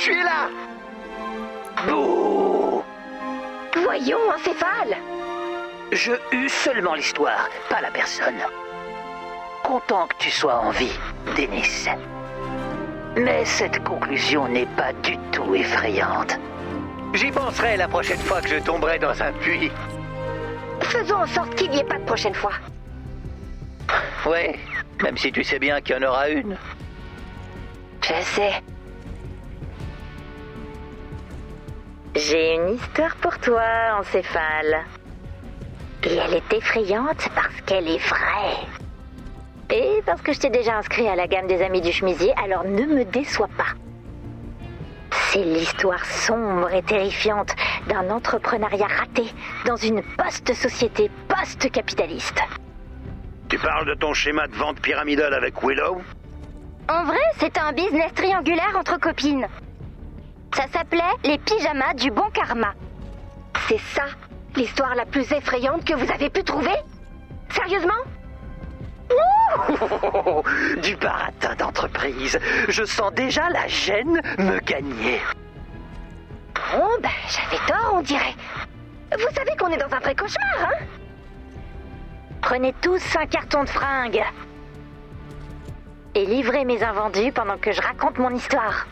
suis là. Bouh. Voyons, encéphale. Je hus seulement l'histoire, pas la personne. Content que tu sois en vie, Denis. Mais cette conclusion n'est pas du tout effrayante. J'y penserai la prochaine fois que je tomberai dans un puits. Faisons en sorte qu'il n'y ait pas de prochaine fois. Ouais, même si tu sais bien qu'il y en aura une. Je sais. J'ai une histoire pour toi, encéphale. Et elle est effrayante parce qu'elle est vraie. Et parce que je t'ai déjà inscrit à la gamme des amis du chemisier, alors ne me déçois pas. C'est l'histoire sombre et terrifiante d'un entrepreneuriat raté dans une post-société post-capitaliste. Tu parles de ton schéma de vente pyramidale avec Willow? En vrai, c'était un business triangulaire entre copines. Ça s'appelait les pyjamas du bon karma. C'est ça, l'histoire la plus effrayante que vous avez pu trouver? Sérieusement? Oh, du baratin d'entreprise. Je sens déjà la gêne me gagner. Bon, ben, j'avais tort, on dirait. Vous savez qu'on est dans un vrai cauchemar, hein? Prenez tous un carton de fringues. Et livrez mes invendus pendant que je raconte mon histoire.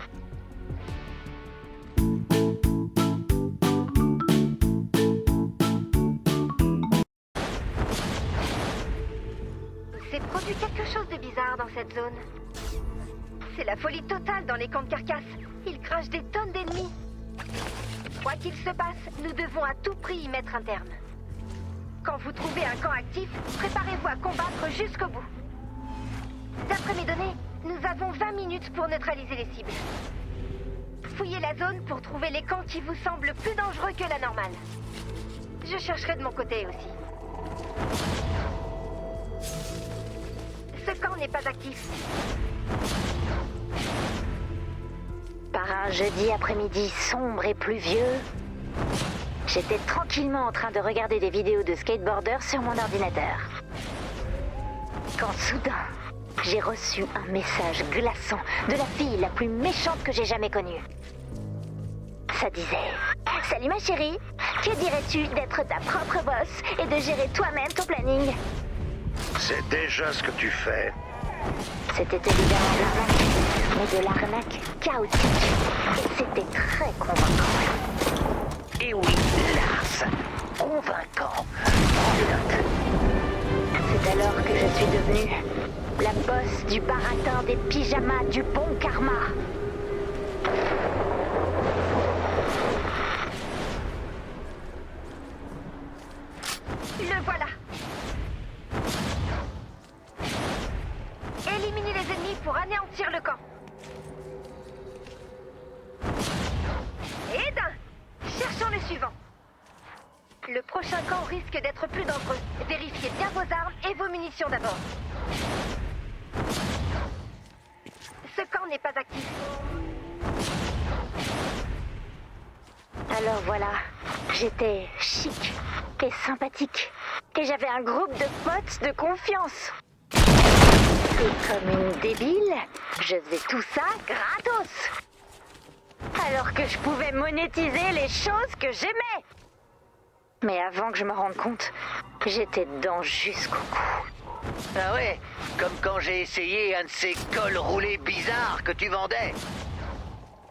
Il s'est produit quelque chose de bizarre dans cette zone. C'est la folie totale dans les camps de carcasses. Ils crachent des tonnes d'ennemis. Quoi qu'il se passe, nous devons à tout prix y mettre un terme. Quand vous trouvez un camp actif, préparez-vous à combattre jusqu'au bout. D'après mes données, nous avons 20 minutes pour neutraliser les cibles. Fouillez la zone pour trouver les camps qui vous semblent plus dangereux que la normale. Je chercherai de mon côté aussi. Ce camp n'est pas actif. Par un jeudi après-midi sombre et pluvieux, j'étais tranquillement en train de regarder des vidéos de skateboarders sur mon ordinateur. Quand soudain, j'ai reçu un message glaçant de la fille la plus méchante que j'ai jamais connue. Ça disait: Salut ma chérie, que dirais-tu d'être ta propre boss et de gérer toi-même ton planning? C'est déjà ce que tu fais. C'était évidemment de l'arnaque, mais de l'arnaque chaotique. Et c'était très convaincant. Et oui, Lars, convaincant. C'est alors que je suis devenue la boss du baratin des pyjamas du bon karma. Le voilà. Éliminez les ennemis pour anéantir le camp. Et cherchons le suivant. Le prochain camp risque d'être plus dangereux. Vérifiez bien vos armes et vos munitions d'abord. Ce camp n'est pas actif. Alors voilà, j'étais chic et sympathique. Et j'avais un groupe de potes de confiance. Et comme une débile, je faisais tout ça gratos. Alors que je pouvais monétiser les choses que j'aimais. Mais avant que je me rende compte, j'étais dedans jusqu'au cou. Ah ouais, comme quand j'ai essayé un de ces cols roulés bizarres que tu vendais.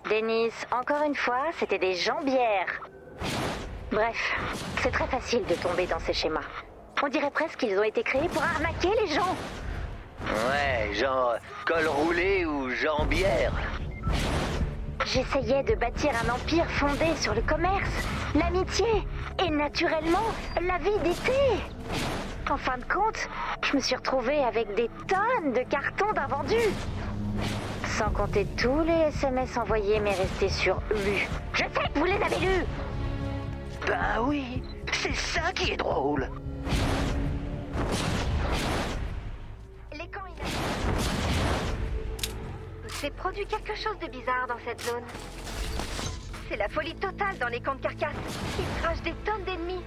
Denis, encore une fois, c'était des jambières. Bref, c'est très facile de tomber dans ces schémas. On dirait presque qu'ils ont été créés pour arnaquer les gens. Ouais, genre col roulé ou jambière. J'essayais de bâtir un empire fondé sur le commerce, l'amitié et naturellement l'avidité. En fin de compte, je me suis retrouvée avec des tonnes de cartons d'invendus. Sans compter tous les SMS envoyés mais restés sur lu. Je sais que vous les avez lus. Ben oui, c'est ça qui est drôle. Les camps Il s'est produit quelque chose de bizarre dans cette zone. C'est la folie totale dans les camps de carcasses. Ils crachent des tonnes d'ennemis.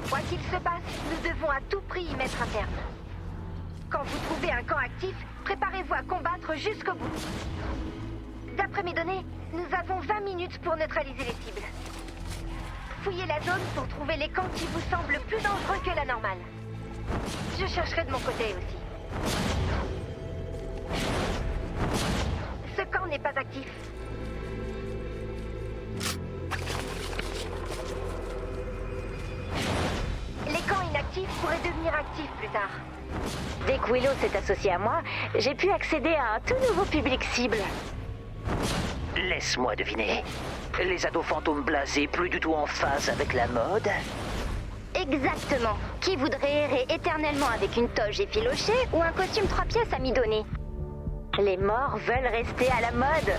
Quoi qu'il se passe, nous devons à tout prix y mettre un terme. Quand vous trouvez un camp actif, préparez-vous à combattre jusqu'au bout. D'après mes données, nous avons 20 minutes pour neutraliser les cibles. Fouillez la zone pour trouver les camps qui vous semblent plus dangereux que la normale. Je chercherai de mon côté aussi. Ce camp n'est pas actif. Les camps inactifs pourraient devenir actifs plus tard. Dès que Willow s'est associé à moi, j'ai pu accéder à un tout nouveau public cible. Laisse-moi deviner. Les ados fantômes blasés, plus du tout en phase avec la mode. Exactement. Qui voudrait errer éternellement avec une toge effilochée ou un costume 3 pièces à mi-donner? Les morts veulent rester à la mode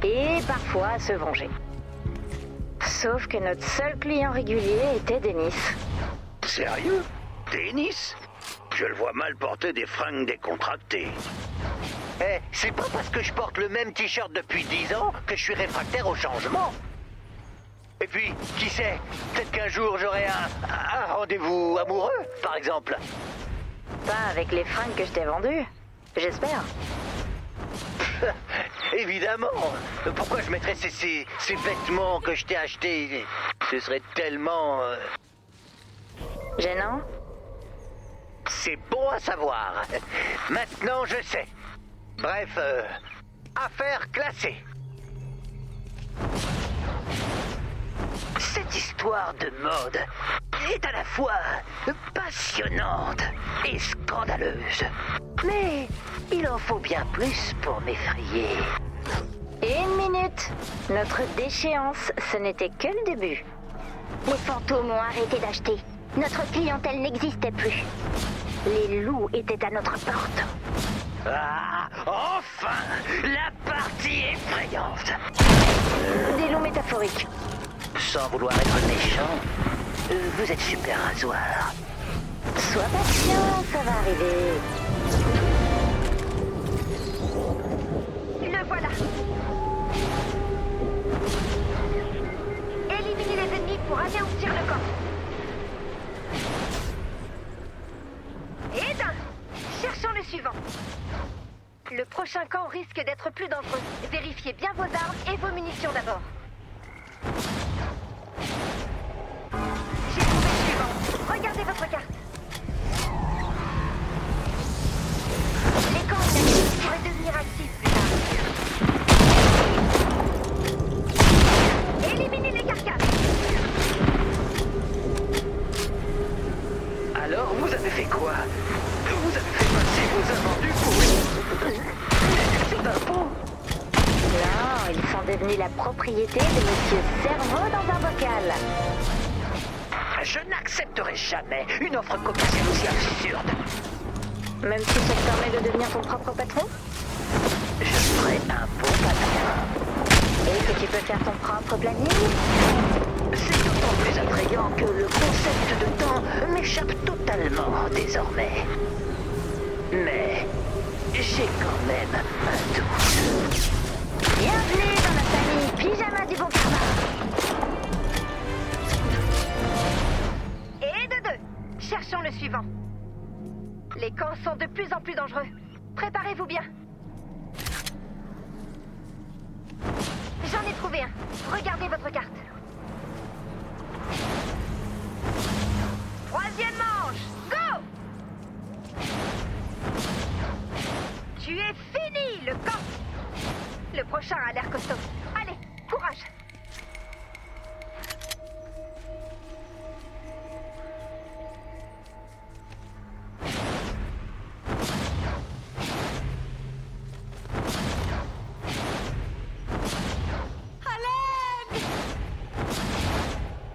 et parfois se venger. Sauf que notre seul client régulier était Dennis. Sérieux? Dennis? Je le vois mal porter des fringues décontractées. Eh, c'est pas parce que je porte le même t-shirt depuis 10 ans que je suis réfractaire au changement. Et puis, qui sait, peut-être qu'un jour j'aurai un rendez-vous amoureux, par exemple. Pas avec les fringues que je t'ai vendues, j'espère. Évidemment. Pourquoi je mettrais ces vêtements que je t'ai achetés? Ce serait tellement... Gênant? C'est bon à savoir. Maintenant, je sais. Bref, affaire classée. Cette histoire de mode est à la fois passionnante et scandaleuse. Mais il en faut bien plus pour m'effrayer. Une minute. Notre déchéance, ce n'était que le début. Les fantômes ont arrêté d'acheter. Notre clientèle n'existait plus. Les loups étaient à notre porte. Ah, enfin, la partie effrayante. Des loups métaphoriques. Sans vouloir être méchant, vous êtes super rasoir. Sois patient, ça va arriver. Le voilà. Éliminez les ennemis pour anéantir le camp. Et d'un, cherchons le suivant. Le prochain camp risque d'être plus dangereux. Vérifiez bien vos armes et vos munitions d'abord. J'ai trouvé le suivant. Regardez votre carte. Les camps inactifs pourraient devenir actifs plus tard. Éliminez les carcasses. Alors, vous avez fait quoi? Vous avez fait passer vos invendus pour une déduction d'impôt? Non, ils sont devenus la propriété de Monsieur Cerveau dans un bocal. Je n'accepterai jamais une offre commerciale aussi absurde. Même si ça te permet de devenir ton propre patron? Je serai un bon patron. Et que tu peux faire ton propre planning? C'est d'autant plus attrayant que le concept de temps m'échappe totalement désormais. Mais j'ai quand même un doute. Bienvenue dans la famille Pyjama du Bon Karma. Et de deux, cherchons le suivant. Les camps sont de plus en plus dangereux. Préparez-vous bien. J'en ai trouvé un. Regardez votre carte. Troisième manche. Go! Tu es fini, le camp. Le prochain a l'air costaud. Allez, courage.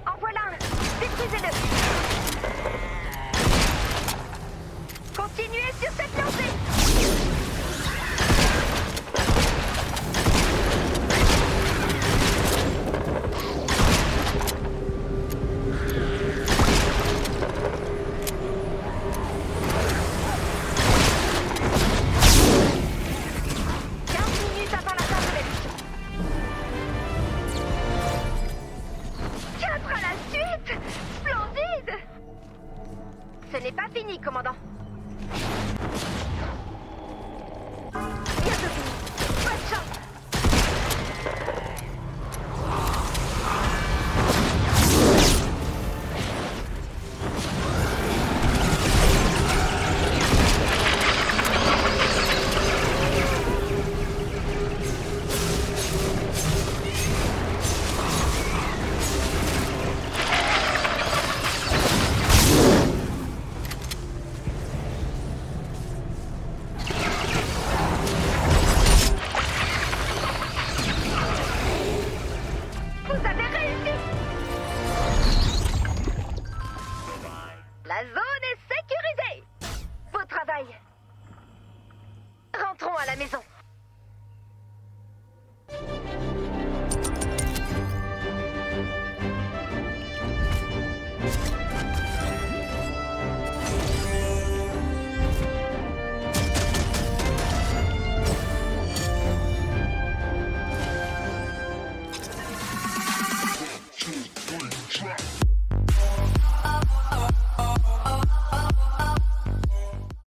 En voilà un. Détruisez-le. Continuez sur cette lancée. Ce n'est pas fini, commandant. bataille. Rentrons à la maison.